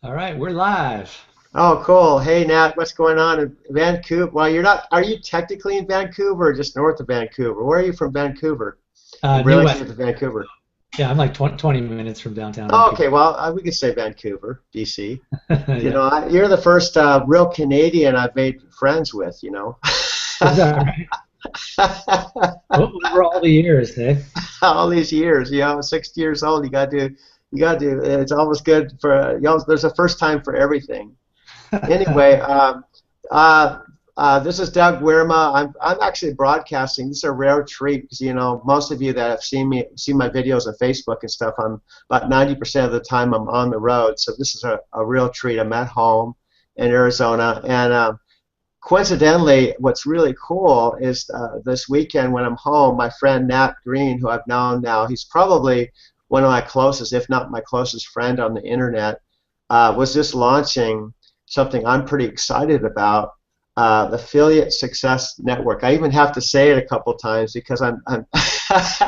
All right, we're live. Oh, cool. Hey, Nat, what's going on in Vancouver? Well, you're not, are you technically in Vancouver or just north of Vancouver? Where are you from Vancouver? In New relation West. to Vancouver? Yeah, I'm like 20 minutes from downtown Oh, Vancouver. okay, well, we could say Vancouver, BC. Yeah. You're the first real Canadian I've made friends with. Is that right? Over all the years, eh? All these years, 60 years old, it's almost good there's a first time for everything. Anyway, uh, this is Doug Wiermaa. I'm actually broadcasting. This is a rare treat because most of you that have seen my videos on Facebook and stuff. I'm about 90% of the time I'm on the road, so this is a real treat. I'm at home in Arizona, and coincidentally, what's really cool is this weekend when I'm home, my friend Nat Green, who I've known now, he's probably one of my closest, if not my closest friend on the internet, was just launching something I'm pretty excited about, the Affiliate Success Network. I even have to say it a couple times because I'm it's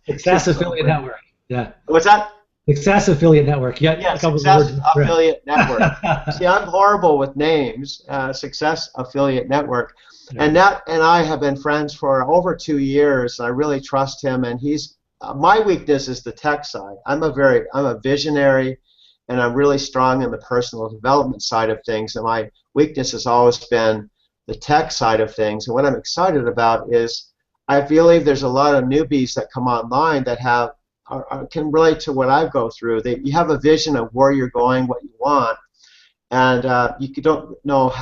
Success just so Affiliate great. Network. Yeah. What's that? Success Affiliate Network. You got Yeah, a couple of Success words correct. Affiliate Network. See, I'm horrible with names. Success Affiliate Network, and Right. Nat and I have been friends for over 2 years. I really trust him, and he's my weakness is the tech side. I'm a visionary, and I'm really strong in the personal development side of things. And my weakness has always been the tech side of things. And what I'm excited about is I believe there's a lot of newbies that come online that can relate to what I go through. You have a vision of where you're going, what you want, and you don't know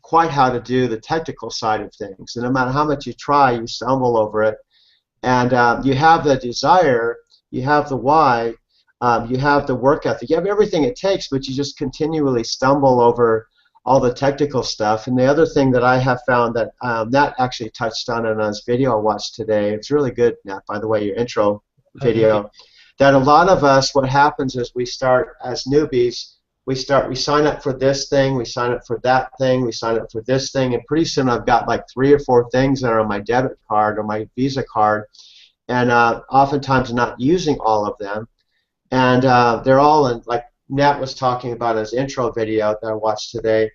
quite how to do the technical side of things. And no matter how much you try, you stumble over it. And you have the desire, you have the why, you have the work ethic, you have everything it takes, but you just continually stumble over all the technical stuff. And the other thing that I have found that Nat actually touched on in his video I watched today, it's really good, Nat, by the way, your intro Oh, thank you. video, that a lot of us, what happens is we start as newbies, we sign up for this thing, we sign up for that thing, we sign up for this thing, and pretty soon I've got like 3 or 4 things that are on my debit card or my Visa card, and oftentimes not using all of them, and they're all in, like Nat was talking about in his intro video that I watched today.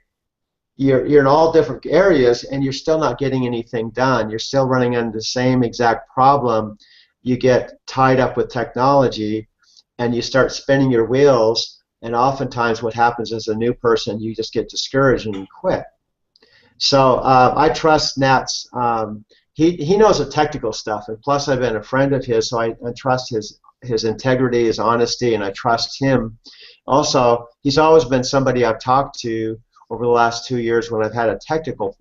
You're in all different areas and you're still not getting anything done. You're still running into the same exact problem. You get tied up with technology and you start spinning your wheels, and oftentimes what happens as a new person, you just get discouraged and you quit. So I trust Nat's. He knows the technical stuff, and plus I've been a friend of his, so I trust his integrity, his honesty, and I trust him. Also, he's always been somebody I've talked to over the last 2 years when I've had a technical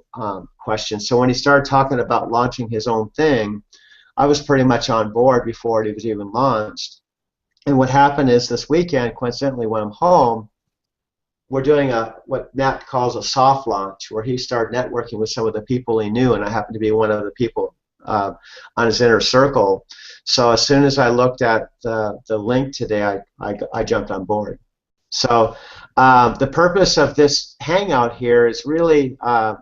question. So when he started talking about launching his own thing, I was pretty much on board before it was even launched. And what happened is this weekend, coincidentally, when I'm home, we're doing what Nat calls a soft launch, where he started networking with some of the people he knew, and I happen to be one of the people on his inner circle. So as soon as I looked at the link today, I jumped on board. So the purpose of this hangout here is really,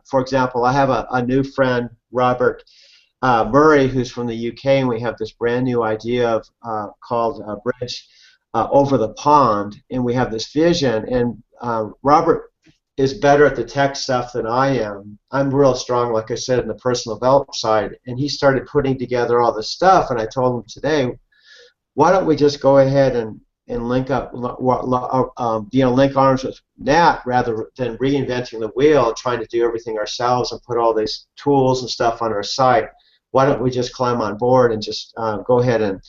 for example, I have a new friend, Robert Murray, who's from the UK, and we have this brand new idea of called Bridge Over the Pond, and we have this vision, and Robert is better at the tech stuff than I am. I'm real strong, like I said, in the personal development side, and he started putting together all this stuff, and I told him today, why don't we just go ahead and link up, link arms with Nat rather than reinventing the wheel, trying to do everything ourselves and put all these tools and stuff on our site. Why don't we just climb on board and just go ahead and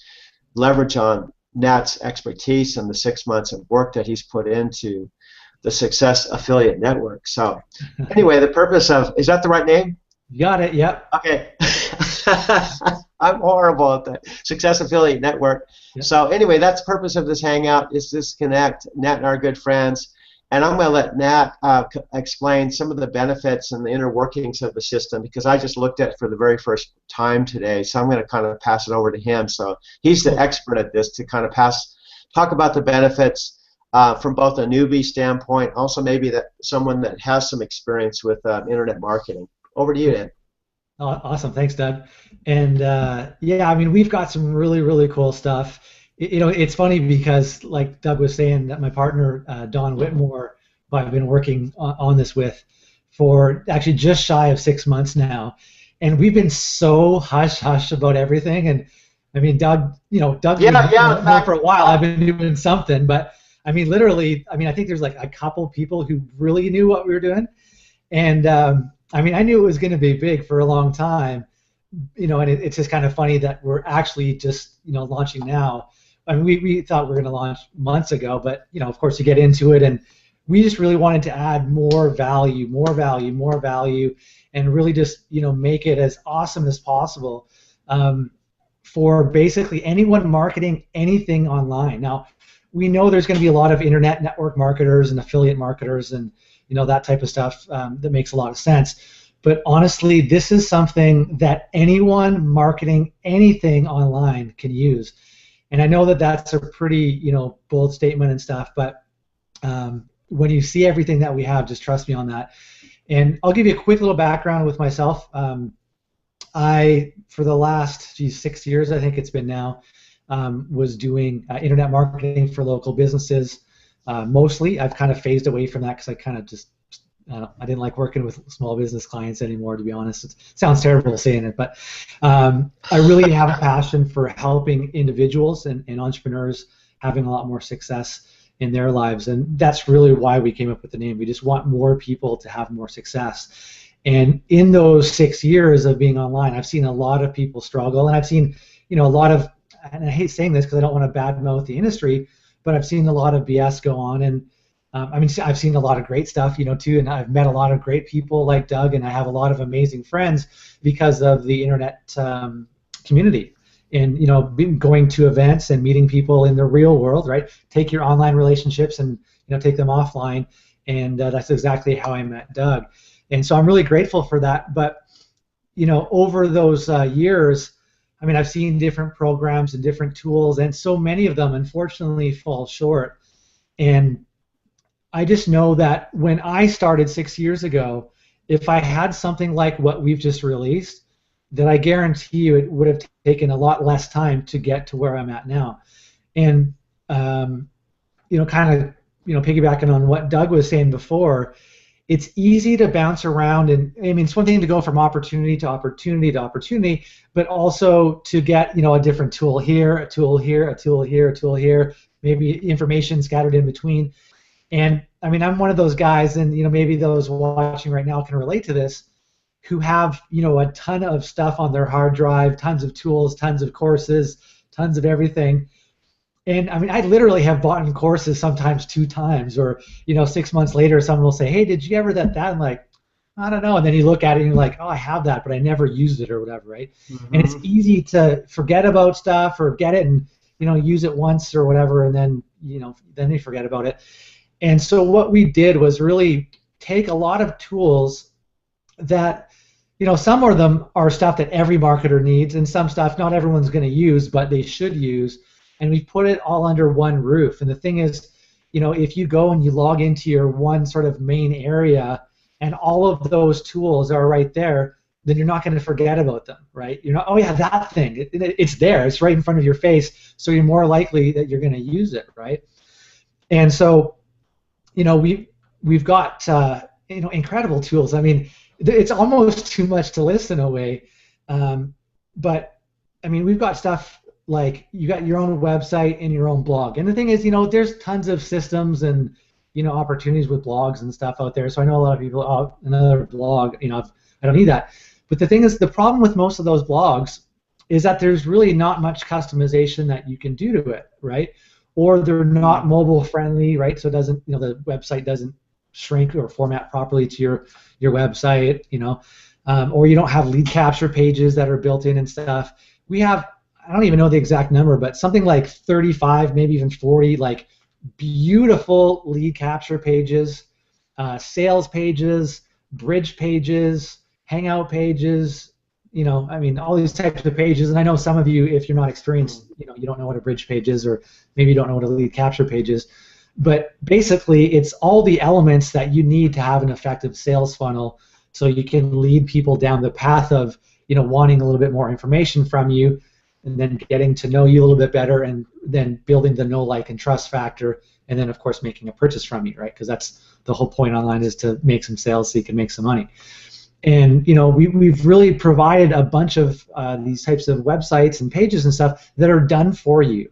leverage on Nat's expertise and the 6 months of work that he's put into the Success Affiliate Network. So anyway, the purpose of, is that the right name? You got it. Yep. Okay. I'm horrible at that. Success Affiliate Network. Yep. So anyway, that's the purpose of this hangout, is this connect. Nat and I are good friends. And I'm going to let Nat explain some of the benefits and the inner workings of the system, because I just looked at it for the very first time today. So I'm going to kind of pass it over to him. So he's the Cool. expert at this, to kind of talk about the benefits from both a newbie standpoint, also maybe that someone that has some experience with internet marketing. Over to you, Cool. Nat. Awesome. Thanks, Doug. And yeah, I mean, we've got some really, really cool stuff. It's funny because, like Doug was saying, that my partner Don Whitmore, who I've been working on this with for actually just shy of 6 months now, and we've been so hush hush about everything. And I mean, Doug, Doug's been Yeah, yeah. In known for fact, a while. I've been doing something, but I mean, literally, I mean, I think there's like a couple people who really knew what we were doing, and I mean, I knew it was going to be big for a long time, and it's just kind of funny that we're actually just, launching now. I mean, we thought we were going to launch months ago, but, of course you get into it, and we just really wanted to add more value, more value, more value, and really just, make it as awesome as possible for basically anyone marketing anything online. Now, we know there's going to be a lot of internet network marketers and affiliate marketers and, that type of stuff that makes a lot of sense. But honestly, this is something that anyone marketing anything online can use. And I know that that's a pretty, bold statement and stuff, but when you see everything that we have, just trust me on that. And I'll give you a quick little background with myself. I, for the last 6 years, I think it's been now, was doing internet marketing for local businesses. Mostly, I've kind of phased away from that because I kind of just, I didn't like working with small business clients anymore, to be honest. It sounds terrible saying it, but I really have a passion for helping individuals and entrepreneurs having a lot more success in their lives, and that's really why we came up with the name. We just want more people to have more success. And in those 6 years of being online, I've seen a lot of people struggle, and I've seen, a lot of, and I hate saying this because I don't want to badmouth the industry, but I've seen a lot of BS go on, and I mean, I've seen a lot of great stuff, too, and I've met a lot of great people like Doug, and I have a lot of amazing friends because of the internet community. And, going to events and meeting people in the real world, right? Take your online relationships and, take them offline, and that's exactly how I met Doug. And so I'm really grateful for that. But, over those years, I mean, I've seen different programs and different tools, and so many of them, unfortunately, fall short. And I just know that when I started 6 years ago, if I had something like what we've just released, that I guarantee you it would have taken a lot less time to get to where I'm at now. And, kind of, piggybacking on what Doug was saying before, it's easy to bounce around, and I mean, it's one thing to go from opportunity to opportunity to opportunity, but also to get, a different tool here, a tool here, a tool here, a tool here, maybe information scattered in between. And I mean, I'm one of those guys, and maybe those watching right now can relate to this, who have a ton of stuff on their hard drive, tons of tools, tons of courses, tons of everything. And I mean, I literally have bought in courses sometimes 2 times, or 6 months later, someone will say, "Hey, did you ever that?" I'm like, I don't know. And then you look at it and you're like, "Oh, I have that, but I never used it," or whatever, right? Mm-hmm. And it's easy to forget about stuff or get it and use it once or whatever, and then then you forget about it. And so what we did was really take a lot of tools that, some of them are stuff that every marketer needs, and some stuff not everyone's going to use, but they should use, and we put it all under one roof. And the thing is, if you go and you log into your one sort of main area, and all of those tools are right there, then you're not going to forget about them, right? You're not, oh yeah, that thing, it's there, it's right in front of your face, so you're more likely that you're going to use it, right? And so, we've got incredible tools. I mean, it's almost too much to list in a way, but I mean, we've got stuff like you got your own website and your own blog. And the thing is, there's tons of systems and opportunities with blogs and stuff out there. So I know a lot of people, oh, another blog, I don't need that. But the thing is, the problem with most of those blogs is that there's really not much customization that you can do to it, right? Or they're not mobile friendly, right? So it doesn't, the website doesn't shrink or format properly to your website, or you don't have lead capture pages that are built in and stuff. We have, I don't even know the exact number, but something like 35, maybe even 40, like beautiful lead capture pages, sales pages, bridge pages, hangout pages, I mean, all these types of pages. And I know some of you, if you're not experienced, you don't know what a bridge page is, or maybe you don't know what a lead capture page is. But basically, it's all the elements that you need to have an effective sales funnel, so you can lead people down the path of, wanting a little bit more information from you. and then getting to know you a little bit better, and then building the know, like, and trust factor, and then of course making a purchase from you, right? Because that's the whole point online, is to make some sales so you can make some money. And we've really provided a bunch of these types of websites and pages and stuff that are done for you,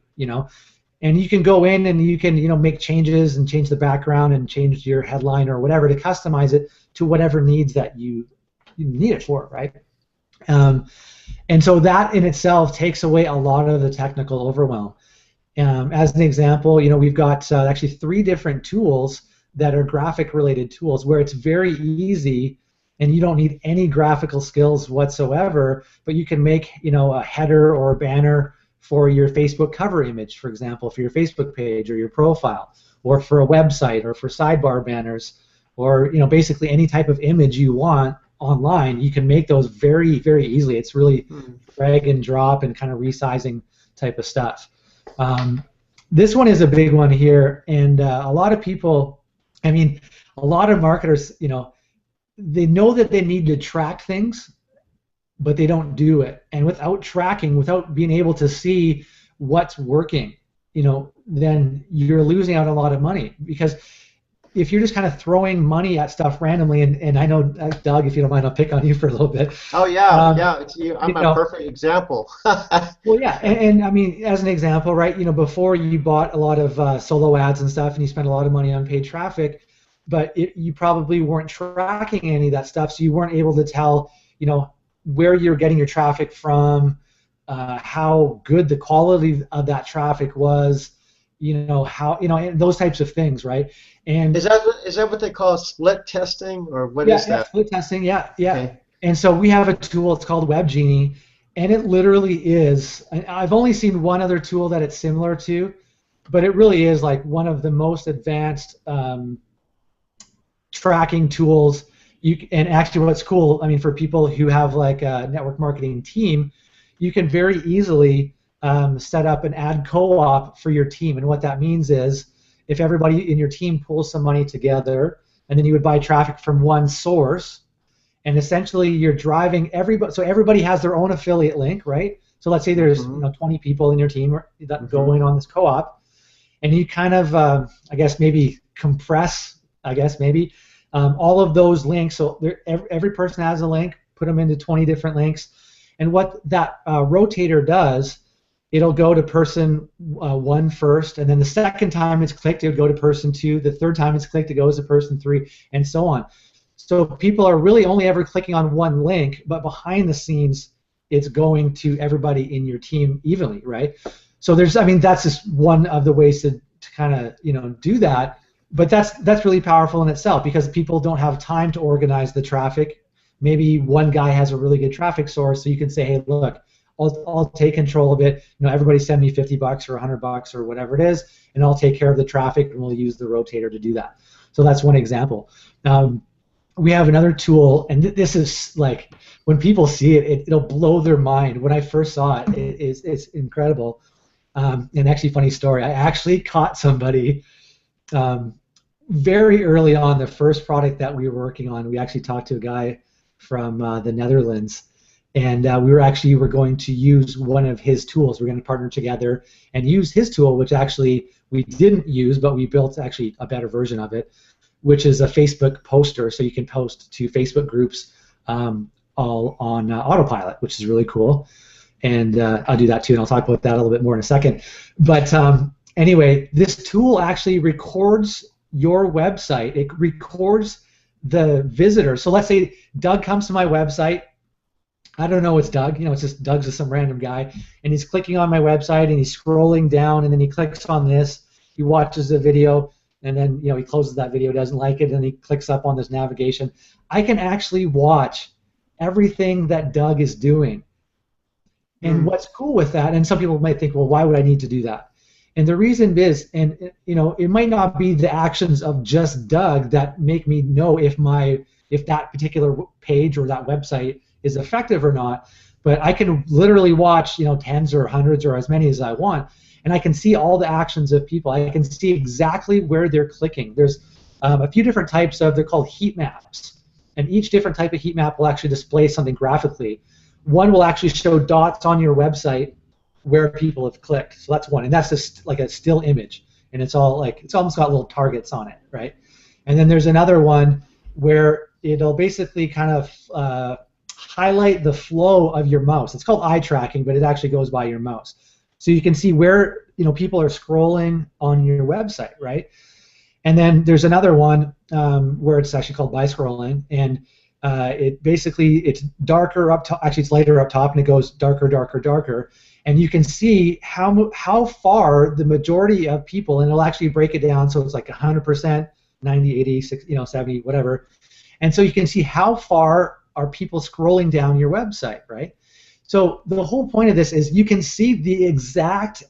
and you can go in and you can make changes and change the background and change your headline or whatever to customize it to whatever needs that you need it for, right? And so that in itself takes away a lot of the technical overwhelm. As an example, we've got actually 3 different tools that are graphic-related tools where it's very easy, and you don't need any graphical skills whatsoever, but you can make a header or a banner for your Facebook cover image, for example, for your Facebook page or your profile, or for a website, or for sidebar banners, or basically any type of image you want online. You can make those very, very easily. It's really drag and drop and kind of resizing type of stuff. This one is a big one here, and a lot of people, a lot of marketers, they know that they need to track things, but they don't do it. And without tracking, without being able to see what's working, then you're losing out a lot of money. Because if you're just kind of throwing money at stuff randomly, and I know, Doug, if you don't mind, I'll pick on you for a little bit. Oh yeah, yeah, it's you. I'm a perfect example. Well, yeah, and as an example, right? Before you bought a lot of solo ads and stuff, and you spent a lot of money on paid traffic, but you probably weren't tracking any of that stuff, so you weren't able to tell, where you're getting your traffic from, how good the quality of that traffic was, how, and those types of things, right? And is that what they call split testing, or what is that? Yeah, split testing, yeah. Okay. And so we have a tool, it's called WebGenie, and it literally is, I've only seen one other tool that it's similar to, but it really is like one of the most advanced tracking tools. And actually what's cool, for people who have like a network marketing team, you can very easily set up an ad co-op for your team. And what that means is, if everybody in your team pulls some money together, and then you would buy traffic from one source, and essentially you're driving everybody, so everybody has their own affiliate link, right? So let's say there's 20 people in your team that going on this co-op, and you kind of, I guess maybe compress, all of those links. So every person has a link, put them into 20 different links, and what that rotator does, it'll go to person 1 first, and then the second time it's clicked, it'll go to person 2. The third time it's clicked, it goes to person 3, and so on. So people are really only ever clicking on one link, but behind the scenes, it's going to everybody in your team evenly, right? So that's just one of the ways to kind of do that. But that's really powerful in itself, because people don't have time to organize the traffic. Maybe one guy has a really good traffic source, so you can say, hey, look, I'll take control of it. Everybody send me $50 or $100 or whatever it is, and I'll take care of the traffic, and we'll use the rotator to do that. So that's one example. We have another tool, and this is like, when people see it, it'll blow their mind. When I first saw it, it's incredible. And actually, funny story, I actually caught somebody very early on, the first product that we were working on. We actually talked to a guy from the Netherlands, and we were going to use one of his tools. We're going to partner together and use his tool, which actually we didn't use, but we built actually a better version of it, which is a Facebook poster. So you can post to Facebook groups all on autopilot, which is really cool. And I'll do that too, and I'll talk about that a little bit more in a second. But anyway, this tool actually records your website. It records the visitor. So let's say Doug comes to my website. I don't know it's Doug. It's just Doug's just some random guy, and he's clicking on my website, and he's scrolling down, and then he clicks on this. He watches the video, and then he closes that video, doesn't like it, and he clicks up on this navigation. I can actually watch everything that Doug is doing. And what's cool with that, and some people might think, well, why would I need to do that? And the reason is, and it might not be the actions of just Doug that make me know if that particular page or that website is effective or not, but I can literally watch tens or hundreds or as many as I want, and I can see all the actions of people. I can see exactly where they're clicking. There's a few different types they're called heat maps, and each different type of heat map will actually display something graphically. One will actually show dots on your website, where people have clicked. So that's one, and that's just like a still image, and it's almost got little targets on it, right? And then there's another one where it'll basically kind of highlight the flow of your mouse. It's called eye tracking, but it actually goes by your mouse. So you can see where people are scrolling on your website, right? And then there's another one where it's actually called by scrolling, and it's darker up top. Actually, it's lighter up top, and it goes darker, darker, darker. And you can see how far the majority of people, and it'll actually break it down so it's like 100%, 90, 80, 60, 70, whatever. And so you can see how far are people scrolling down your website, right? So the whole point of this is you can see the exact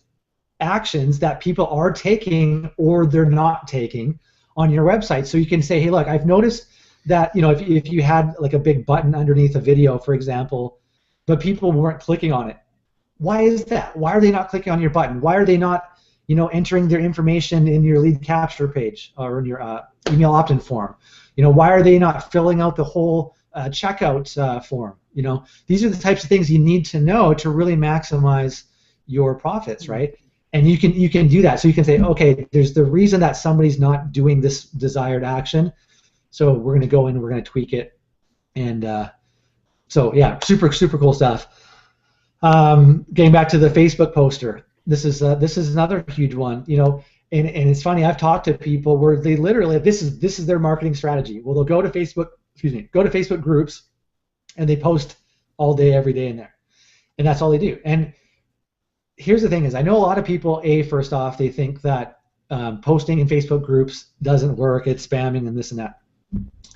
actions that people are taking or they're not taking on your website. So you can say, hey, look, I've noticed that if you had like a big button underneath a video, for example, but people weren't clicking on it. Why is that? Why are they not clicking on your button? Why are they not entering their information in your lead capture page or in your email opt-in form? Why are they not filling out the whole checkout form? These are the types of things you need to know to really maximize your profits, right? And you can do that. So you can say, okay, there's the reason that somebody's not doing this desired action. So we're going to go in and we're going to tweak it. And so yeah, super cool stuff. Getting back to the Facebook poster, this is another huge one. And it's funny. I've talked to people where they literally this is their marketing strategy. Well, they'll go to Facebook groups, and they post all day, every day in there, and that's all they do. And here's the thing: is I know a lot of people. First off, they think that posting in Facebook groups doesn't work. It's spamming and this and that.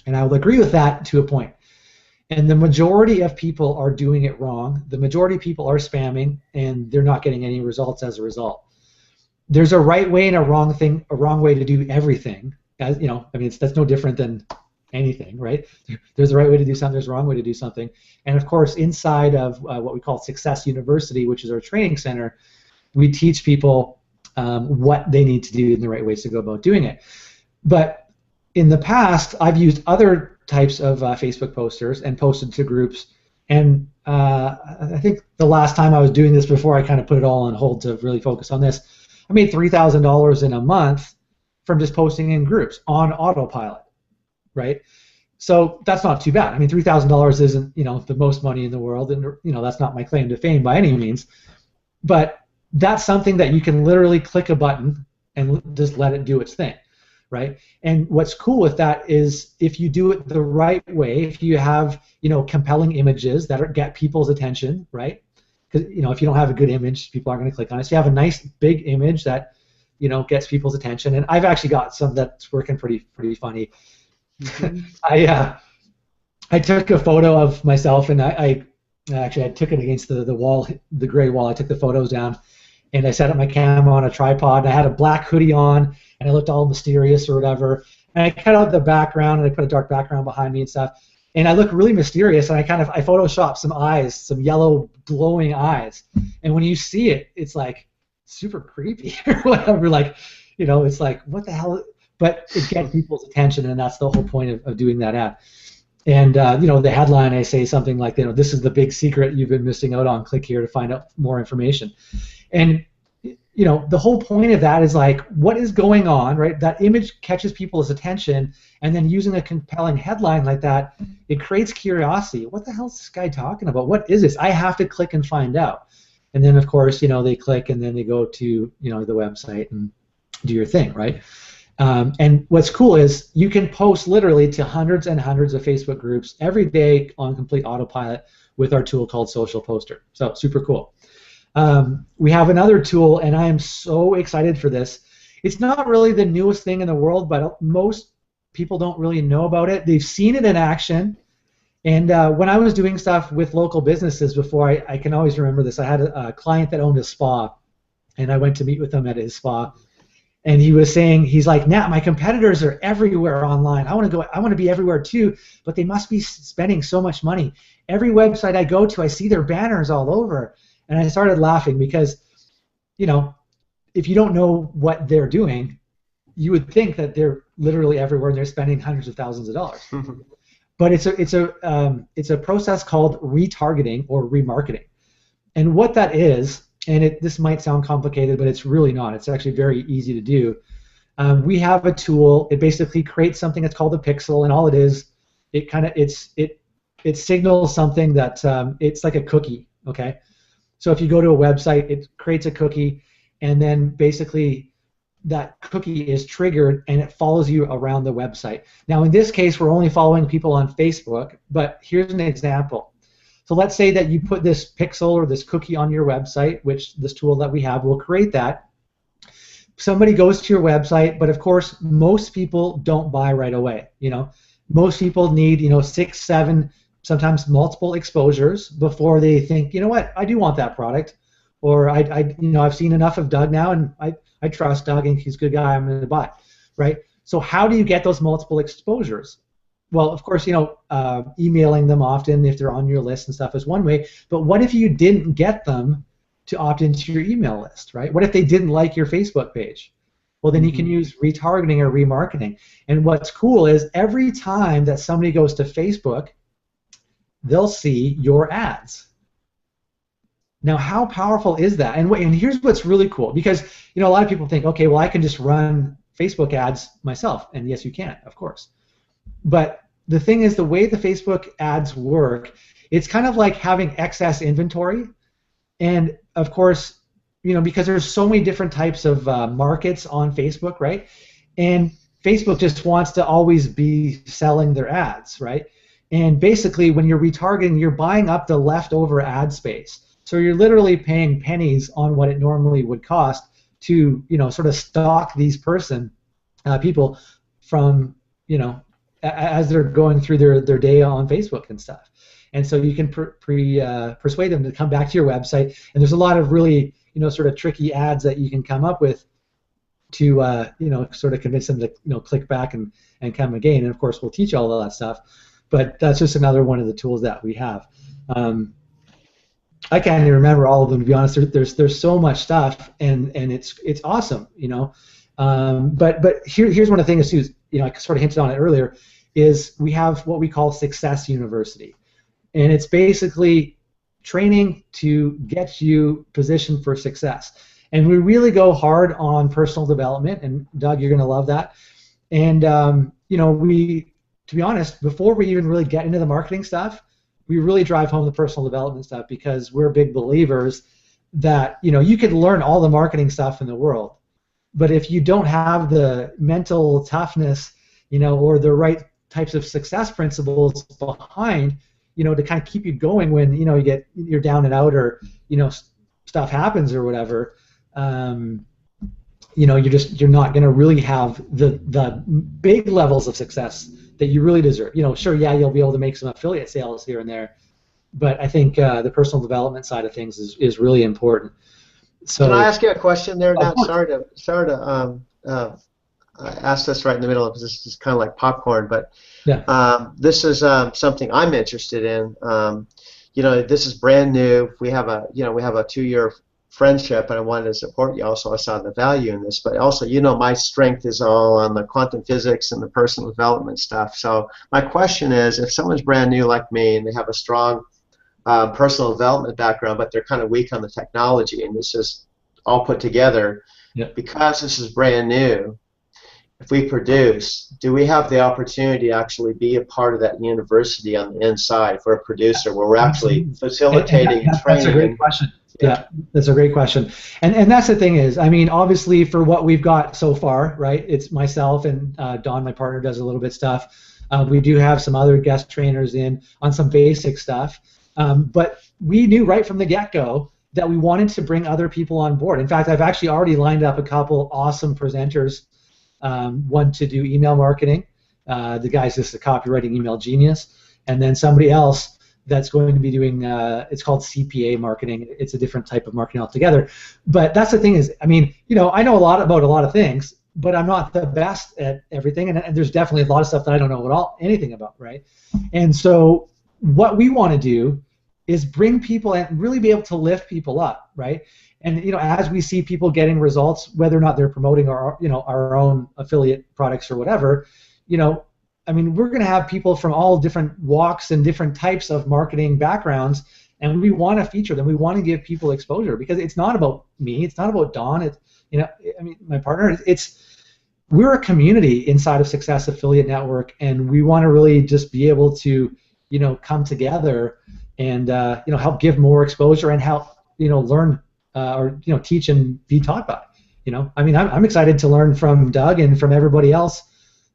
And I will agree with that to a point. And the majority of people are doing it wrong. The majority of people are spamming, and they're not getting any results as a result. There's a right way and a wrong way to do everything. That's no different than anything, right? There's a right way to do something, there's a wrong way to do something. And of course, inside of what we call Success University, which is our training center, we teach people what they need to do and the right ways to go about doing it. But in the past, I've used other types of Facebook posters and posted to groups. And I think the last time I was doing this before I kind of put it all on hold to really focus on this, I made $3,000 in a month from just posting in groups on autopilot, right? So that's not too bad. I mean, $3,000 isn't the most money in the world, and that's not my claim to fame by any means. But that's something that you can literally click a button and just let it do its thing, right? And what's cool with that is if you do it the right way, if you have compelling images that get people's attention, right? Because if you don't have a good image, people aren't going to click on it. So you have a nice big image that gets people's attention. And I've actually got some that's working pretty funny. Mm-hmm. I took a photo of myself, and I took it against the wall, the gray wall. I took the photos down, and I set up my camera on a tripod, and I had a black hoodie on, and I looked all mysterious or whatever. And I cut out the background, and I put a dark background behind me and stuff. And I look really mysterious, and I photoshopped some eyes, some yellow glowing eyes. And when you see it, it's like super creepy or whatever. Like, it's like, what the hell? But it gets people's attention, and that's the whole point of doing that ad. And the headline, I say something like, this is the big secret you've been missing out on. Click here to find out more information. And the whole point of that is like, what is going on, right? That image catches people's attention, and then using a compelling headline like that, it creates curiosity. What the hell is this guy talking about? What is this? I have to click and find out. And then, of course, they click, and then they go to the website and do your thing, right? And what's cool is you can post literally to hundreds and hundreds of Facebook groups every day on complete autopilot with our tool called Social Poster. So super cool. We have another tool, and I am so excited for this. It's not really the newest thing in the world, but most people don't really know about it. They've seen it in action. And when I was doing stuff with local businesses before, I can always remember this. I had a client that owned a spa, and I went to meet with him at his spa. And he was saying, he's like, Nat, my competitors are everywhere online. I want to be everywhere too, but they must be spending so much money. Every website I go to, I see their banners all over. And I started laughing because, if you don't know what they're doing, you would think that they're literally everywhere and they're spending hundreds of thousands of dollars. But it's a process called retargeting or remarketing. And what that is and this might sound complicated, but it's really not. It's actually very easy to do. We have a tool. It basically creates something that's called a pixel, and all it is, it signals something that it's like a cookie. Okay, so if you go to a website, it creates a cookie, and then basically that cookie is triggered and it follows you around the website. Now in this case, we're only following people on Facebook, but here's an example. So let's say that you put this pixel or this cookie on your website, which this tool that we have will create that. Somebody goes to your website, but of course most people don't buy right away. Most people need 6, 7, sometimes multiple exposures before they think, you know what, I do want that product, or I've seen enough of Doug now, and I trust Doug and he's a good guy, I'm going to buy, right? So how do you get those multiple exposures? Well, of course, emailing them often if they're on your list and stuff is one way, but what if you didn't get them to opt into your email list, right? What if they didn't like your Facebook page? Well, then you can use retargeting or remarketing. And what's cool is every time that somebody goes to Facebook, they'll see your ads. Now, how powerful is that? And here's what's really cool, because a lot of people think, okay, well, I can just run Facebook ads myself, and yes, you can, of course. But the thing is, the way the Facebook ads work, it's kind of like having excess inventory, and of course, because there's so many different types of markets on Facebook, right? And Facebook just wants to always be selling their ads, right? And basically, when you're retargeting, you're buying up the leftover ad space. So you're literally paying pennies on what it normally would cost to, sort of stalk these people from, as they're going through their day on Facebook and stuff. And so you can persuade them to come back to your website. And there's a lot of really, sort of tricky ads that you can come up with to, sort of convince them to, click back and come again. And of course, we'll teach all of that stuff. But that's just another one of the tools that we have. I can't even remember all of them, to be honest. There's so much stuff, and it's awesome, But here's one of the things too. I sort of hinted on it earlier. Is we have what we call Success University, and it's basically training to get you positioned for success. And we really go hard on personal development. And Doug, you're going to love that. And to be honest, before we even really get into the marketing stuff, we really drive home the personal development stuff, because we're big believers that you could learn all the marketing stuff in the world, but if you don't have the mental toughness, or the right types of success principles behind, to kind of keep you going when you're down and out, or stuff happens or whatever, you're not going to really have the big levels of success that you really deserve. Sure, yeah, you'll be able to make some affiliate sales here and there, but I think the personal development side of things is really important. So, can I ask you a question there, Nat? Sorry to I asked this right in the middle of this. Is kind of like popcorn, but yeah. This is something I'm interested in. This is brand new. We have a 2-year friendship, and I wanted to support you. Also, I saw the value in this, but also, my strength is all on the quantum physics and the personal development stuff. So my question is, if someone's brand new like me and they have a strong personal development background, but they're kind of weak on the technology, and this is all put together, because this is brand new, if we produce, do we have the opportunity to actually be a part of that university on the inside for a producer, where we're actually facilitating and training? That's a great question. Yeah, that's a great question. And that's the thing is, obviously for what we've got so far, right, it's myself and Don, my partner, does a little bit stuff. We do have some other guest trainers in on some basic stuff. But we knew right from the get-go that we wanted to bring other people on board. In fact, I've actually already lined up a couple awesome presenters, one to do email marketing. The guy's just a copywriting email genius. And then somebody else that's going to be doing, it's called CPA marketing. It's a different type of marketing altogether. But that's the thing is, I know a lot about a lot of things, but I'm not the best at everything. And there's definitely a lot of stuff that I don't know anything about, right? And so what we want to do is bring people and really be able to lift people up, right? And as we see people getting results, whether or not they're promoting our own affiliate products or whatever, we're going to have people from all different walks and different types of marketing backgrounds and we want to feature them. We want to give people exposure because it's not about me. It's not about Don. It's, I mean, my partner. We're a community inside of Success Affiliate Network, and we want to really just be able to, come together and help give more exposure and help learn or teach and be taught by. I mean, I'm excited to learn from Doug and from everybody else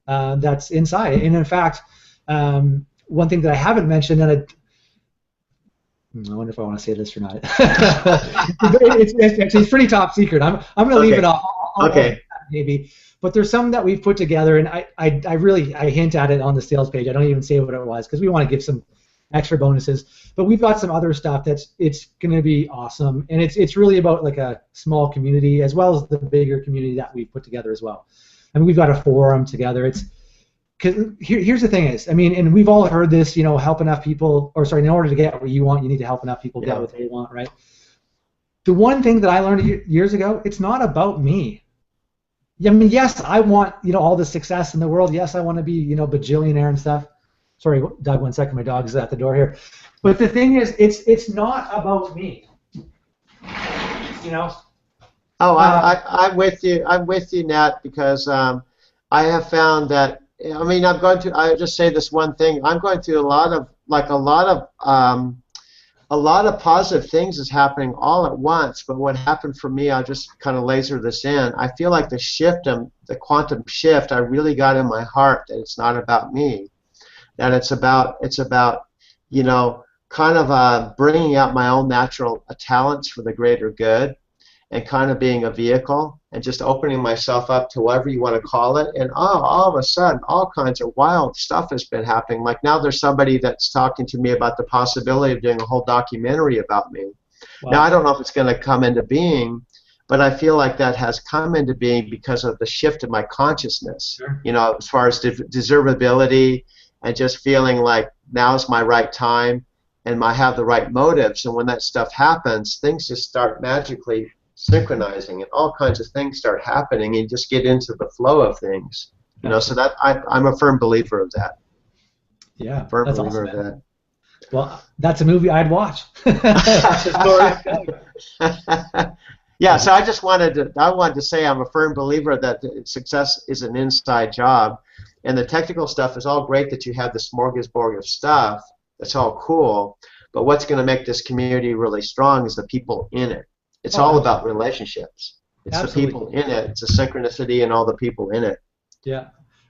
that's inside. And in fact, one thing that I haven't mentioned, and I wonder if I want to say this or not. it's pretty top secret. I'm going to leave it off. Okay. Maybe. But there's some that we've put together, and I hint at it on the sales page. I don't even say what it was because we want to give some extra bonuses. But we've got some other stuff it's going to be awesome, and it's really about like a small community as well as the bigger community that we've put together as well. I mean, we've got a forum together. Because here's the thing is, I mean, and we've all heard this, help enough people, or sorry, in order to get what you want, you need to help enough people get what they want, right? The one thing that I learned years ago, it's not about me. I mean, yes, I want, all the success in the world. Yes, I want to be, bajillionaire and stuff. Sorry, Doug, 1 second, my dog is at the door here. But the thing is, it's not about me. Oh, I'm with you. I'm with you, Nat, because I have found that. I mean, I just say this one thing. I'm going through a lot of positive things is happening all at once. But what happened for me, I'll just kind of laser this in. I feel like the quantum shift, I really got in my heart that it's not about me, that it's about kind of bringing out my own natural talents for the greater good, and kind of being a vehicle and just opening myself up to whatever you want to call it. And all of a sudden, all kinds of wild stuff has been happening. Like now there's somebody that's talking to me about the possibility of doing a whole documentary about me. Wow. Now I don't know if it's going to come into being, but I feel like that has come into being because of the shift in my consciousness. Sure. As far as deservability and just feeling like now's my right time and I have the right motives. And when that stuff happens, things just start magically synchronizing and all kinds of things start happening and you just get into the flow of things. So that I'm a firm believer of that. Yeah, firm that's believer awesome, of that. Well, that's a movie I'd watch. Yeah, so I wanted to say I'm a firm believer that success is an inside job, and the technical stuff is all great that you have the smorgasbord of stuff. That's all cool, but what's going to make this community really strong is the people in it. It's all about relationships. It's Absolutely. The people in it. It's a synchronicity and all the people in it. Yeah.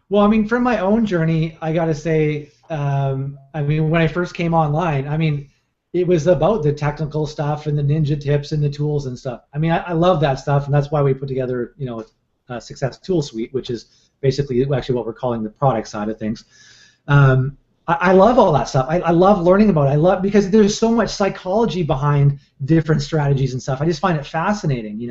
Well, I mean, from my own journey, I got to say, I mean, when I first came online, I mean, it was about the technical stuff and the ninja tips and the tools and stuff. I mean, I love that stuff, and that's why we put together, a Success Tool Suite, which is basically actually what we're calling the product side of things. I love all that stuff. I love learning about it. Because there's so much psychology behind different strategies and stuff. I just find it fascinating,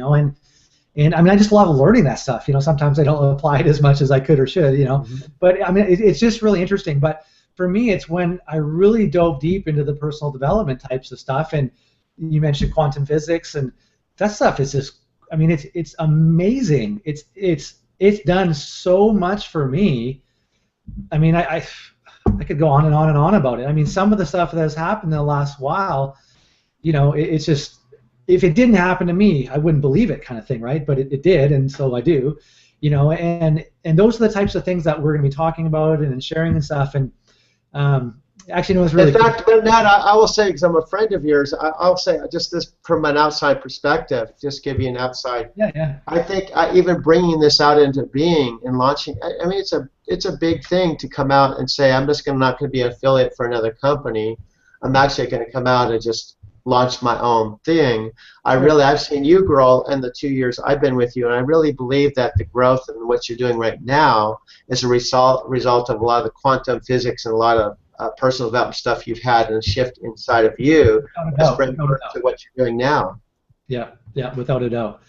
and I mean, I just love learning that stuff. Sometimes I don't apply it as much as I could or should, Mm-hmm. But I mean, it's just really interesting. But for me, it's when I really dove deep into the personal development types of stuff. And you mentioned quantum physics, and that stuff is just, I mean, it's amazing. It's done so much for me. I mean, I could go on and on and on about it. I mean, some of the stuff that has happened in the last while, it's just, if it didn't happen to me, I wouldn't believe it, kind of thing, right? But it did, and so I do, and those are the types of things that we're going to be talking about and sharing and stuff. And actually, it's really. In fact, Nat, I will say, because I'm a friend of yours, I'll say just this from an outside perspective, just give you an outside. Yeah. I think even bringing this out into being and launching, I mean, it's a big thing to come out and say, I'm just not going to be an affiliate for another company. I'm actually going to come out and just launch my own thing. I've seen you grow in the 2 years I've been with you, and I really believe that the growth and what you're doing right now is a result of a lot of the quantum physics and a lot of personal development stuff you've had and a shift inside of you has brought to what you're doing now. Yeah, without a doubt.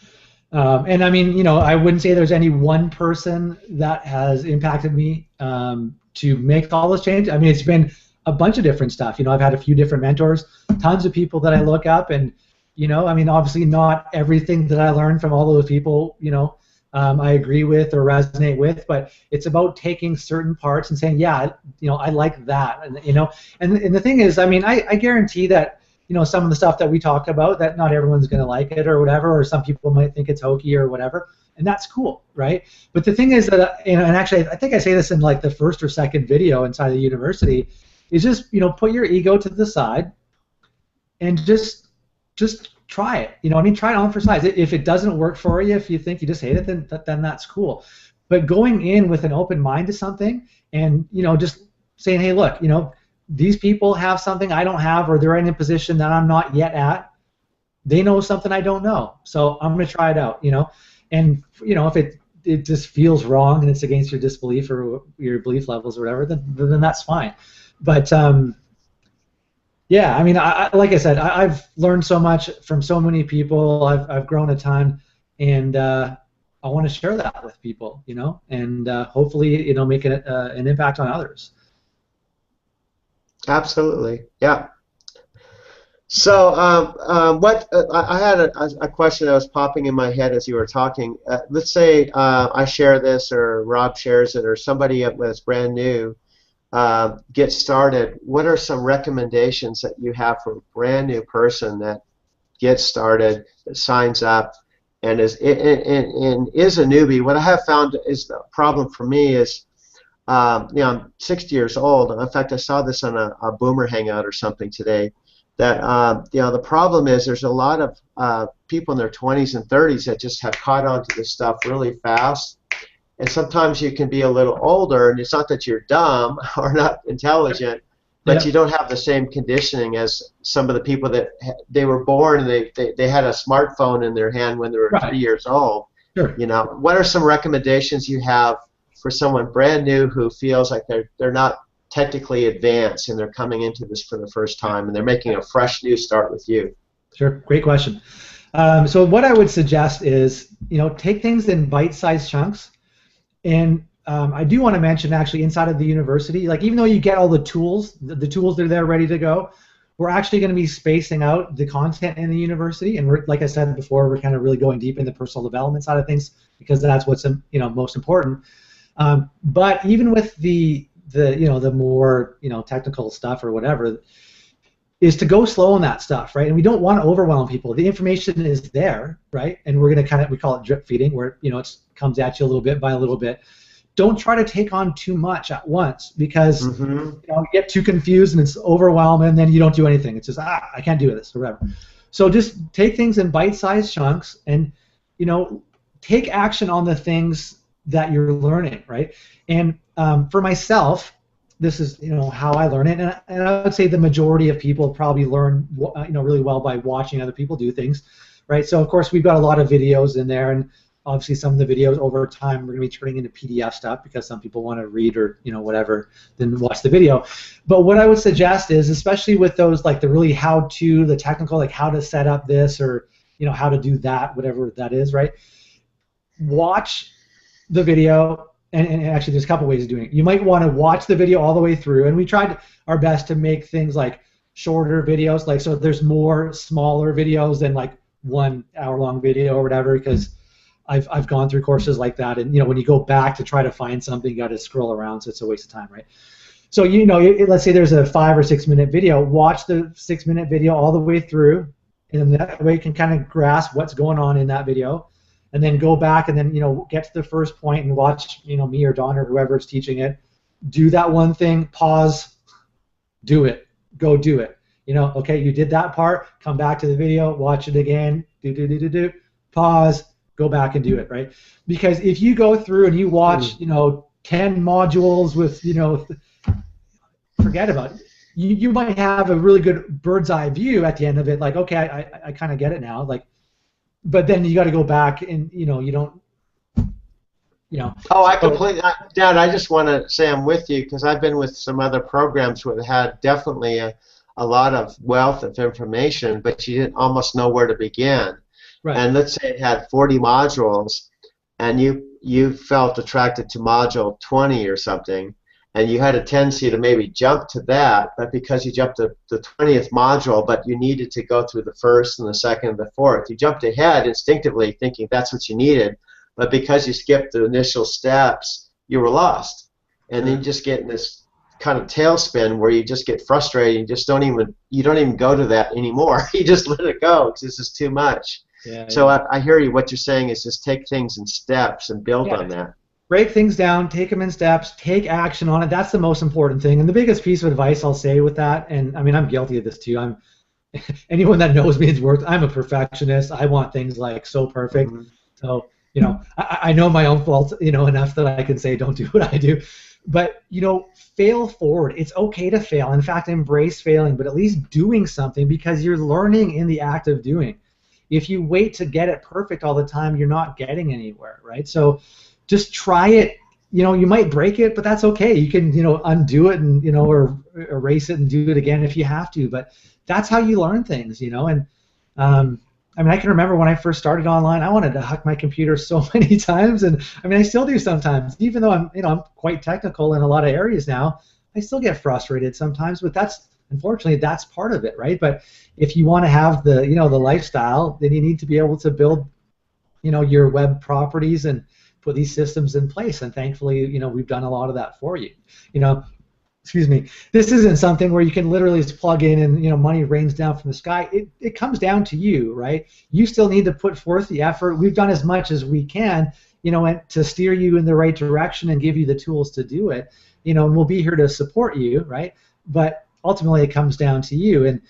And I mean, I wouldn't say there's any one person that has impacted me to make all this change. I mean, it's been a bunch of different stuff. I've had a few different mentors, tons of people that I look up, and I mean, obviously not everything that I learned from all those people, I agree with or resonate with, but it's about taking certain parts and saying, yeah, I like that, and and the thing is, I mean, I guarantee that some of the stuff that we talk about, that not everyone's going to like it or whatever, or some people might think it's hokey or whatever, and that's cool, right? But the thing is that, and actually I think I say this in like the first or second video inside the university, is just, put your ego to the side and just try it. Try it on for size. If it doesn't work for you, if you think you just hate it, then that's cool. But going in with an open mind to something, and just saying, hey, look, these people have something I don't have, or they're in a position that I'm not yet at. They know something I don't know, so I'm going to try it out. And if it just feels wrong and it's against your disbelief or your belief levels or whatever, then that's fine. But yeah, like I said, I've learned so much from so many people. I've grown a ton, and I want to share that with people, and hopefully, make an impact on others. Absolutely, yeah. So, I had a question that was popping in my head as you were talking. Let's say I share this, or Rob shares it, or somebody that's brand new gets started. What are some recommendations that you have for a brand new person that gets started, that signs up, and is a newbie? What I have found is the problem for me is, I'm 60 years old. In fact, I saw this on a Boomer Hangout or something today. That the problem is there's a lot of people in their 20s and 30s that just have caught on to this stuff really fast. And sometimes you can be a little older, and it's not that you're dumb or not intelligent, but you don't have the same conditioning as some of the people that they were born and they had a smartphone in their hand when they were 3 years old. Sure. What are some recommendations you have for someone brand new who feels like they're not technically advanced and they're coming into this for the first time and they're making a fresh new start with you? Sure, great question. So what I would suggest is, take things in bite-sized chunks. And I do want to mention, actually, inside of the university, like, even though you get all the tools, the tools that are there ready to go, we're actually going to be spacing out the content in the university. And like I said before, we're kind of really going deep in the personal development side of things, because that's what's most important. But even with the more technical stuff or whatever, is to go slow on that stuff, right? And we don't want to overwhelm people. The information is there, right? And we're going to we call it drip feeding, where it comes at you a little bit by a little bit. Don't try to take on too much at once, because you get too confused and it's overwhelming, and then you don't do anything. It's just, I can't do this or whatever. So just take things in bite-sized chunks, and take action on the things that you're learning, right? And for myself, this is how I learn it, and I would say the majority of people probably learn really well by watching other people do things, right? So of course we've got a lot of videos in there, and obviously some of the videos over time we're going to be turning into PDF stuff, because some people want to read or whatever, then watch the video. But what I would suggest is, especially with those, like the really how-to, the technical, like how to set up this, or how to do that, whatever that is, right? Watch the video. And actually, there's a couple ways of doing it. You might want to watch the video all the way through, and we tried our best to make things like shorter videos, like, so there's more smaller videos than like 1 hour-long video or whatever, because I've gone through courses like that, and when you go back to try to find something, you got to scroll around, so it's a waste of time, right? So let's say there's a 5 or 6 minute video. Watch the 6 minute video all the way through, and that way you can kind of grasp what's going on in that video. And then go back and then get to the first point and watch me or Don or whoever is teaching it. Do that one thing. Pause. Do it. Go do it. Okay, you did that part. Come back to the video. Watch it again. Do. Pause. Go back and do it. Right? Because if you go through and you watch 10 modules with forget about it. You might have a really good bird's eye view at the end of it. Like, okay, I kind of get it now. Like. But then you got to go back, and you don't. Oh, I completely, Dad. I just want to say I'm with you, because I've been with some other programs where they had definitely a lot of wealth of information, but you didn't almost know where to begin. Right. And let's say it had 40 modules, and you felt attracted to module 20 or something, and you had a tendency to maybe jump to that, but because you jumped to the 20th module, but you needed to go through the first and the second and the fourth, you jumped ahead instinctively thinking that's what you needed, but because you skipped the initial steps, you were lost. And then you just get in this kind of tailspin where you just get frustrated. You don't even go to that anymore. You just let it go because this is too much. Yeah, So yeah. I hear you. What you're saying is just take things in steps and build Yeah. on that. Break things down, take them in steps, take action on it. That's the most important thing. And the biggest piece of advice I'll say with that, and I mean, I'm guilty of this too. Anyone that knows me has worked. I'm a perfectionist. I want things like so perfect. Mm-hmm. So, I know my own faults, enough that I can say don't do what I do. But, fail forward. It's okay to fail. In fact, embrace failing, but at least doing something because you're learning in the act of doing. If you wait to get it perfect all the time, you're not getting anywhere, right? So just try it. You might break it, but that's okay. You can, undo it and, or erase it and do it again if you have to. But that's how you learn things, And I mean, I can remember when I first started online, I wanted to hack my computer so many times, and I mean, I still do sometimes. Even though I'm quite technical in a lot of areas now, I still get frustrated sometimes. But unfortunately, that's part of it, right? But if you want to have the lifestyle, then you need to be able to build, your web properties and put these systems in place. And thankfully, we've done a lot of that for you. Excuse me, this isn't something where you can literally just plug in and money rains down from the sky. It comes down to you, right? You still need to put forth the effort. We've done as much as we can, and to steer you in the right direction and give you the tools to do it, and we'll be here to support you, right? But ultimately it comes down to you. And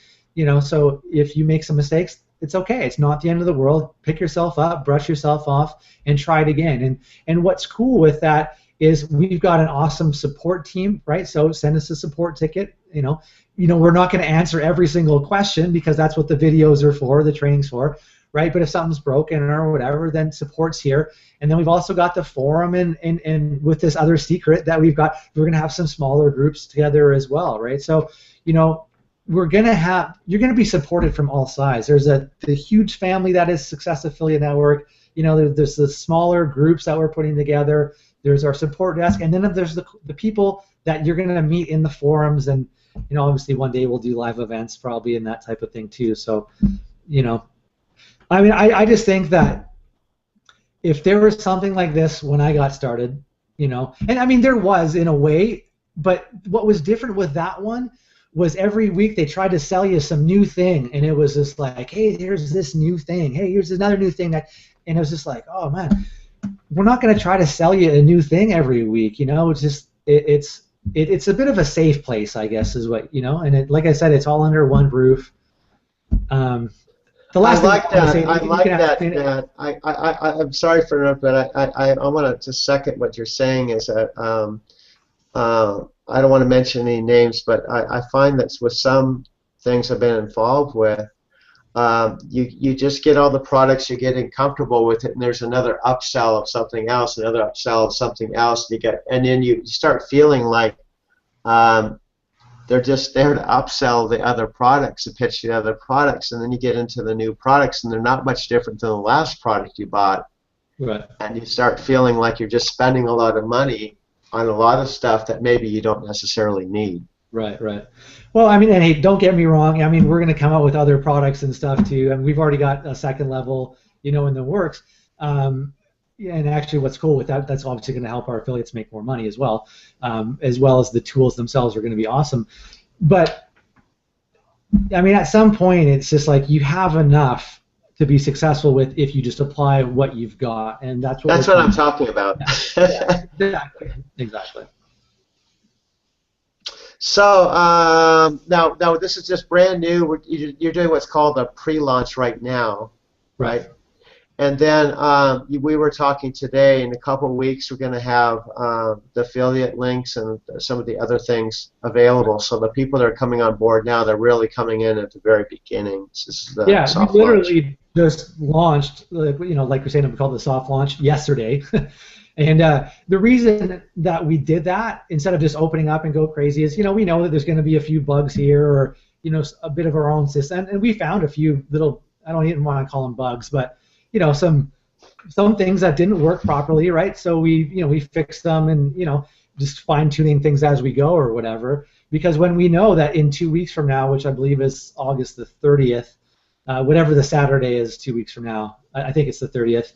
so if you make some mistakes, it's okay. It's not the end of the world. Pick yourself up, brush yourself off, and try it again. And what's cool with that is we've got an awesome support team, right? So send us a support ticket. We're not going to answer every single question because that's what the videos are for, the training's for, right? But if something's broken or whatever, then support's here. And then we've also got the forum and with this other secret that we're going to have some smaller groups together as well, right? So, you're going to be supported from all sides. There's the huge family that is Success Affiliate Network. There's the smaller groups that we're putting together. There's our support desk, and then there's the people that you're going to meet in the forums, and obviously one day we'll do live events probably and that type of thing too. So, I mean, I just think that if there was something like this when I got started, and I mean there was in a way, but what was different with that one was every week they tried to sell you some new thing, and it was just like, hey, here's this new thing, hey, here's another new thing and it was just like, oh man. We're not going to try to sell you a new thing every week, It's just it's a bit of a safe place, I guess, is what And like I said, it's all under one roof. The last I like thing that. say, I like that. That I'm sorry for interrupting, but I want to just second what you're saying. Is that I don't want to mention any names, but I find that with some things I've been involved with. You just get all the products, you're getting comfortable with it, and there's another upsell of something else, another upsell of something else, and then you start feeling like they're just there to upsell the other products and pitch the other products, and then you get into the new products, and they're not much different than the last product you bought, right. And you start feeling like you're just spending a lot of money on a lot of stuff that maybe you don't necessarily need. Right. Well, I mean, and hey, don't get me wrong. I mean, we're going to come out with other products and stuff too. I mean, we've already got a second level, in the works. And actually, what's cool with that, that's obviously going to help our affiliates make more money as well as the tools themselves are going to be awesome. But I mean, at some point, it's just like you have enough to be successful with if you just apply what you've got, and that's what I'm talking about. Yeah, exactly. So now this is just brand new. You're doing what's called a pre-launch right now, right? And then we were talking today. In a couple of weeks, we're going to have the affiliate links and some of the other things available. So the people that are coming on board now, they're really coming in at the very beginning. This is the soft we literally launch. just launched, like we're saying, we called the soft launch yesterday. And the reason that we did that instead of just opening up and go crazy is, we know that there's going to be a few bugs here or, a bit of our own system. And we found a few little, I don't even want to call them bugs, but, some things that didn't work properly, right? So we fixed them and, just fine-tuning things as we go or whatever. Because when we know that in 2 weeks from now, which I believe is August the 30th, whatever the Saturday is 2 weeks from now, I think it's the 30th,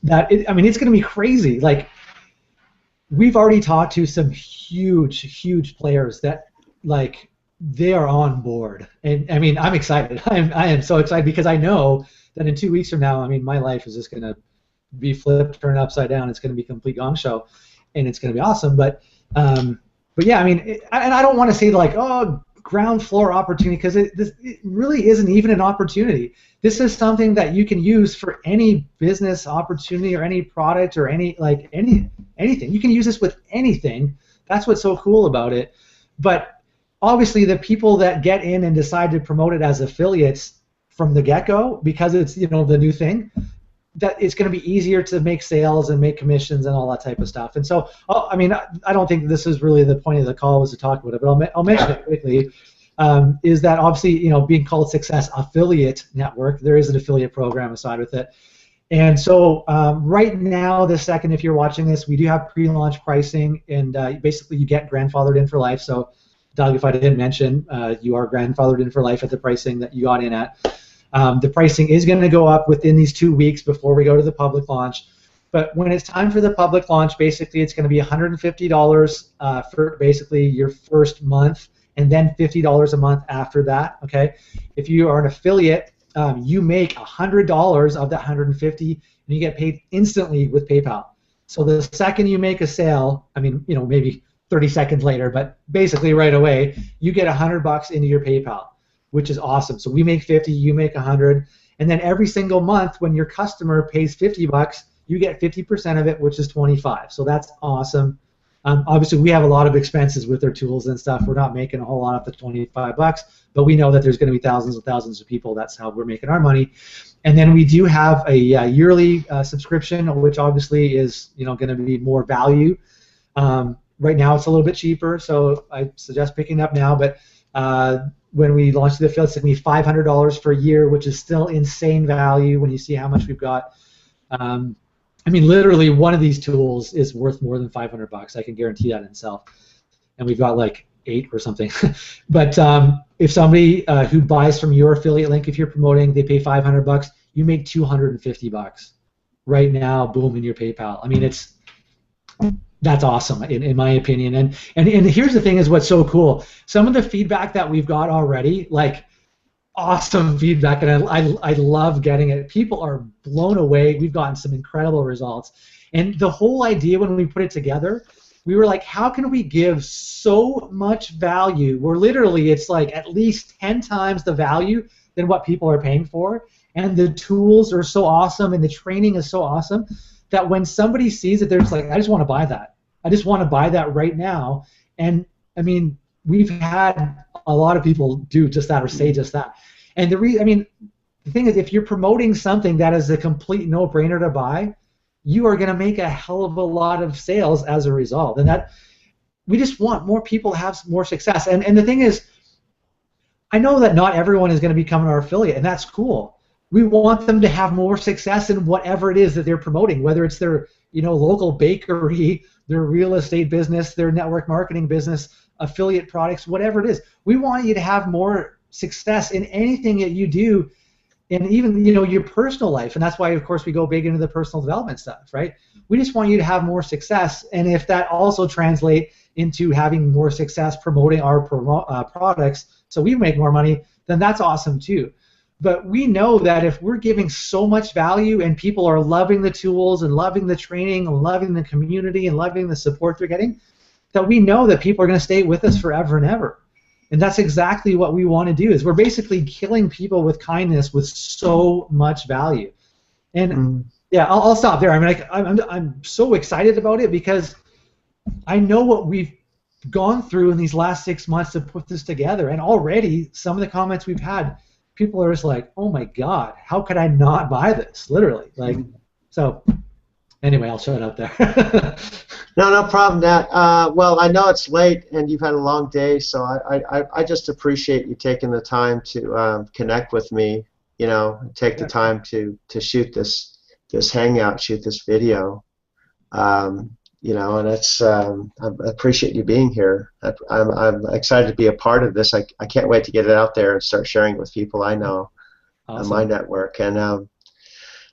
it's going to be crazy. Like, we've already talked to some huge players that like they are on board, and I mean I'm excited. I am so excited because I know that in 2 weeks from now, I mean my life is just gonna be flipped, turned upside down. It's gonna be a complete gong show, and it's gonna be awesome. But yeah, I mean, and I don't want to say like oh ground floor opportunity because it really isn't even an opportunity. This is something that you can use for any business opportunity or any product or anything. You can use this with anything. That's what's so cool about it. But obviously, the people that get in and decide to promote it as affiliates from the get-go, because it's the new thing, that it's going to be easier to make sales and make commissions and all that type of stuff. And so, I mean, I don't think this is really the point of the call was to talk about it, but I'll mention it quickly. Is that obviously, being called Success Affiliate Network, there is an affiliate program aside with it. And so right now, this second, if you're watching this, we do have pre-launch pricing, and basically you get grandfathered in for life. So, Doug, if I didn't mention, you are grandfathered in for life at the pricing that you got in at. The pricing is going to go up within these 2 weeks before we go to the public launch. But when it's time for the public launch, basically it's going to be $150 for basically your first month, and then $50 a month after that. Okay, if you are an affiliate, you make $100 of that 150, and you get paid instantly with PayPal. So the second you make a sale, I mean, maybe 30 seconds later, but basically right away, you get $100 into your PayPal, which is awesome. So we make 50, you make 100, and then every single month when your customer pays $50, you get 50% of it, which is 25. So that's awesome. Obviously, we have a lot of expenses with our tools and stuff. We're not making a whole lot off the $25, but we know that there's going to be thousands and thousands of people. That's how we're making our money. And then we do have a yearly subscription, which obviously is going to be more value. Right now, it's a little bit cheaper, so I suggest picking it up now. But when we launch the affiliate, it's going to be $500 for a year, which is still insane value when you see how much we've got. I mean, literally, one of these tools is worth more than $500. I can guarantee that in itself. And we've got like 8 or something. But if somebody who buys from your affiliate link, if you're promoting, they pay $500, you make $250 right now. Boom, in your PayPal. I mean, that's awesome in my opinion. And here's the thing: is what's so cool. Some of the feedback that we've got already, like, awesome feedback, and I love getting it. People are blown away. We've gotten some incredible results, and the whole idea when we put it together, we were like, how can we give so much value where literally it's like at least 10 times the value than what people are paying for, and the tools are so awesome and the training is so awesome that when somebody sees it, they're just like, I just want to buy that. I just want to buy that right now. And I mean, we've had a lot of people do just that or say just that. And the thing is, if you're promoting something that is a complete no-brainer to buy, you are going to make a hell of a lot of sales as a result. And that we just want more people to have more success. And the thing is, I know that not everyone is going to become our affiliate, and that's cool. We want them to have more success in whatever it is that they're promoting, whether it's their local bakery, their real estate business, their network marketing business, affiliate products, whatever it is. We want you to have more success in anything that you do, and even your personal life. And that's why, of course, we go big into the personal development stuff, right? We just want you to have more success, and if that also translates into having more success promoting our products so we make more money, then that's awesome too. But we know that if we're giving so much value and people are loving the tools and loving the training and loving the community and loving the support they're getting, that we know that people are going to stay with us forever and ever. And that's exactly what we want to do, is we're basically killing people with kindness with so much value. And yeah, I'll stop there. I mean, I'm so excited about it because I know what we've gone through in these last 6 months to put this together. And already some of the comments we've had, people are just like, oh my God, how could I not buy this? Literally. So anyway, I'll shut up there. No problem, Nat. Well, I know it's late and you've had a long day, so I just appreciate you taking the time to connect with me, take the time to shoot this hangout, shoot this video. And it's I appreciate you being here. I'm excited to be a part of this. I can't wait to get it out there and start sharing it with people I know on my network. And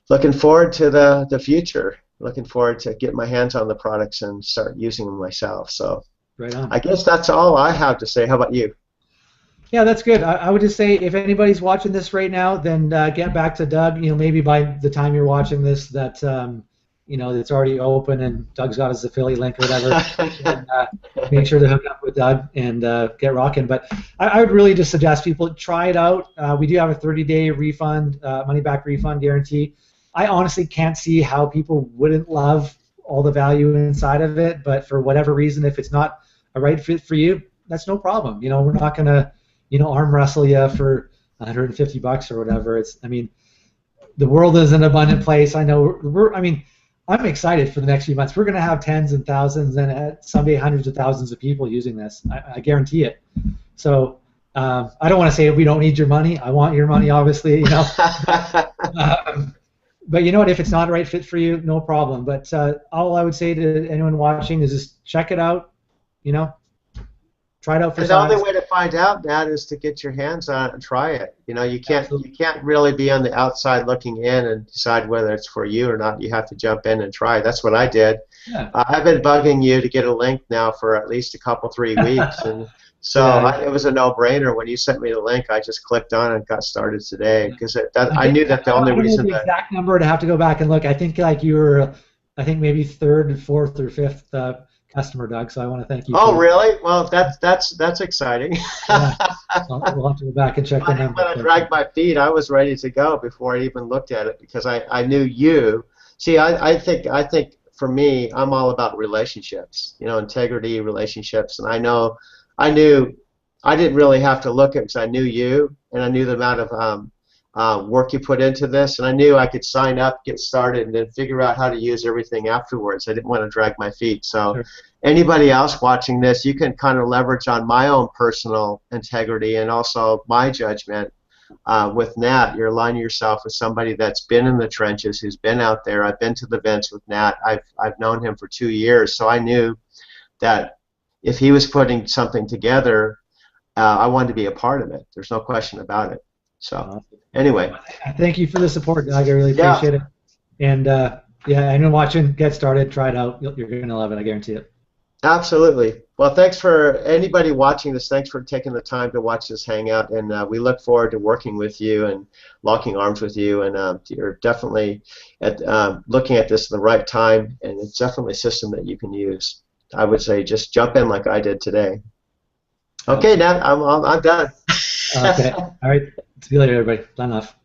looking forward to the future. looking forward to getting my hands on the products and start using them myself. So Right on. I guess that's all I have to say. How about you? Yeah, that's good. I would just say if anybody's watching this right now, then get back to Doug. Maybe by the time you're watching this, that it's already open and Doug's got his affiliate link or whatever. And, make sure to hook up with Doug and get rocking. But I would really just suggest people try it out. We do have a 30-day refund, money-back refund guarantee. I honestly can't see how people wouldn't love all the value inside of it, but for whatever reason, if it's not a right fit for you, that's no problem. We're not gonna arm wrestle you for $150 or whatever. The world is an abundant place. I know I'm excited for the next few months. We're going to have tens and thousands and someday hundreds of thousands of people using this. I guarantee it. So I don't want to say we don't need your money. I want your money, obviously. But you know what? If it's not a right fit for you, no problem. But all I would say to anyone watching is just check it out. Try it out for And the only way to find out that is to get your hands on it and try it. You can't really be on the outside looking in and decide whether it's for you or not. You have to jump in and try. That's what I did. Yeah. I've been bugging you to get a link now for at least a couple, 3 weeks, and so it was a no-brainer when you sent me the link. I just clicked on and got started today because I knew that the only reason the exact number to have to go back and look. I think you were, maybe third, fourth, or fifth customer, Doug. So I want to thank you. Oh, really? Well, that's exciting. Yeah. We'll have to go back and check the number. When I dragged my feet, I was ready to go before I even looked at it because I knew you. See, I think for me, I'm all about relationships. Integrity, relationships, and I knew I didn't really have to look at it because I knew you and I knew the amount of work you put into this, and I knew I could sign up, get started, and then figure out how to use everything afterwards. I didn't want to drag my feet. So Sure. Anybody else watching this, you can kind of leverage on my own personal integrity and also my judgment. With Nat, you're aligning yourself with somebody that's been in the trenches, who's been out there. I've been to the events with Nat. I've known him for 2 years, so I knew that if he was putting something together, I wanted to be a part of it. There's no question about it. So anyway, thank you for the support, Doug. I really appreciate it. And anyone watching, get started, try it out. You're going to love it. I guarantee it. Absolutely. Well, thanks for anybody watching this. Thanks for taking the time to watch this hangout, and we look forward to working with you and locking arms with you. And you're definitely looking at this at the right time, and it's definitely a system that you can use. I would say just jump in like I did today. Okay, Nat, I'm done. Okay. All right. See you later, everybody. Sign off.